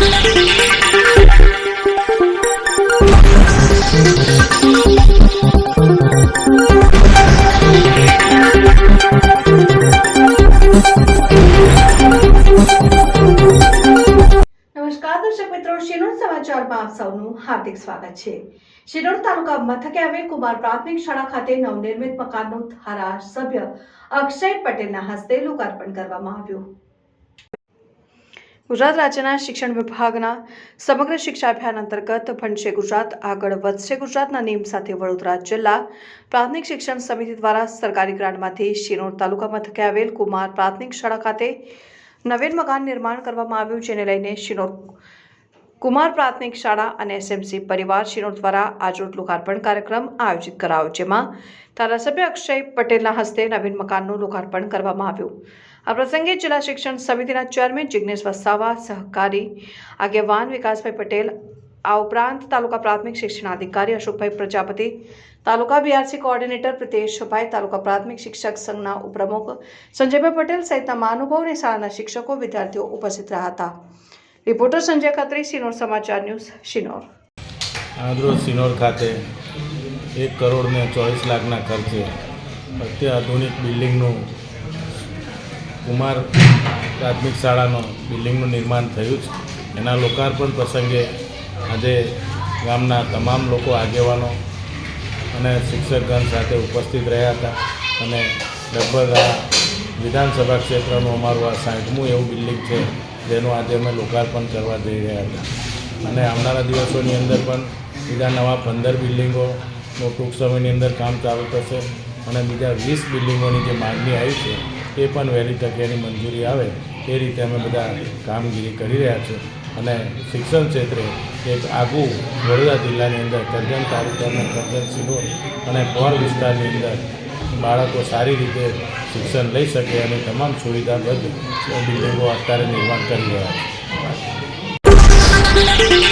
દર્શક મિત્રો, શિનોર સમાચારમાં આપ સૌનું હાર્દિક સ્વાગત છે। શિનોર તાલુકા મથકે આવેલ કુમાર પ્રાથમિક શાળા ખાતે નવનિર્મિત મકાનનું ધારાસભ્ય અક્ષય પટેલના હસ્તે લોકાર્પણ કરવામાં આવ્યું। ગુજરાત રાજ્યના શિક્ષણ વિભાગના સમગ્ર શિક્ષા અભિયાન અંતર્ગત ભણશે ગુજરાત આગળ વધશે ગુજરાતના નેમ સાથે વડોદરા જિલ્લા પ્રાથમિક શિક્ષણ સમિતિ દ્વારા સરકારી ગ્રાન્ટમાંથી શિનોર તાલુકા મથકે આવેલ કુમાર પ્રાથમિક શાળા ખાતે નવીન મકાન નિર્માણ કરવામાં આવ્યું, જેને લઈને શિનોર કુમાર પ્રાથમિક શાળા અને એસએમસી પરિવાર શિનોર દ્વારા આજરોજ લોકાર્પણ કાર્યક્રમ આયોજિત કરાયો, જેમાં ધારાસભ્ય અક્ષય પટેલના હસ્તે નવીન મકાનનું લોકાર્પણ કરવામાં આવ્યું। આ પ્રસંગે જિલ્લા શિક્ષણ સમિતિના ચેરમેન જિગ્નેશ વસાવા, સહકારી આગેવાન વિકાસભાઈ પટેલ, આ ઉપરાંત તાલુકા પ્રાથમિક શિક્ષણાધિકારી અશોકભાઈ પ્રજાપતિ, તાલુકા બીઆરસી કોઓર્ડિનેટર પ્રિતેશભાઈ, તાલુકા પ્રાથમિક શિક્ષક સંઘના ઉપપ્રમુખ સંજયભાઈ પટેલ સહિતના મહાનુભાવો અને શાળાના શિક્ષકો વિદ્યાર્થીઓ ઉપસ્થિત રહ્યા હતા। રિપોર્ટર સંજય ખત્રી, શિનોર સમાચાર ન્યૂઝ, શિનોર। આજરોજ શિનોર ખાતે 1 કરોડ ને 24 લાખના ખર્ચે અત્યાધુનિક બિલ્ડિંગનું કુમાર પ્રાથમિક શાળાનું બિલ્ડિંગનું નિર્માણ થયું છે। એના લોકાર્પણ પ્રસંગે આજે ગામના તમામ લોકો, આગેવાનો અને શિક્ષકગણ સાથે ઉપસ્થિત રહ્યા હતા અને લગભગ આ વિધાનસભા ક્ષેત્રનું અમારું આ 60મું એવું બિલ્ડિંગ છે, જેનું આજે અમે લોકાર્પણ કરવા જઈ રહ્યા હતા અને આવનારા દિવસોની અંદર પણ બીજા નવા 15 બિલ્ડિંગોનું ટૂંક સમયની અંદર કામ ચાલુ થશે અને બીજા 20 બિલ્ડિંગોની જે માગણી આવી છે એ પણ વહેલી તકે એની મંજૂરી આવે એ રીતે અમે બધા કામગીરી કરી રહ્યા છીએ અને શિક્ષણ ક્ષેત્રે એક આગવું વડોદરા જિલ્લાની અંદર કરજણ તાલુકાના કરજણ, શિનોર અને પોર વિસ્તારની અંદર બાળકો સારી રીતે શિક્ષણ લઈ શકે અને તમામ સુવિધાબદ્ધ બિલ્ડિંગો અત્યારે નિર્માણ કરી રહ્યા છે।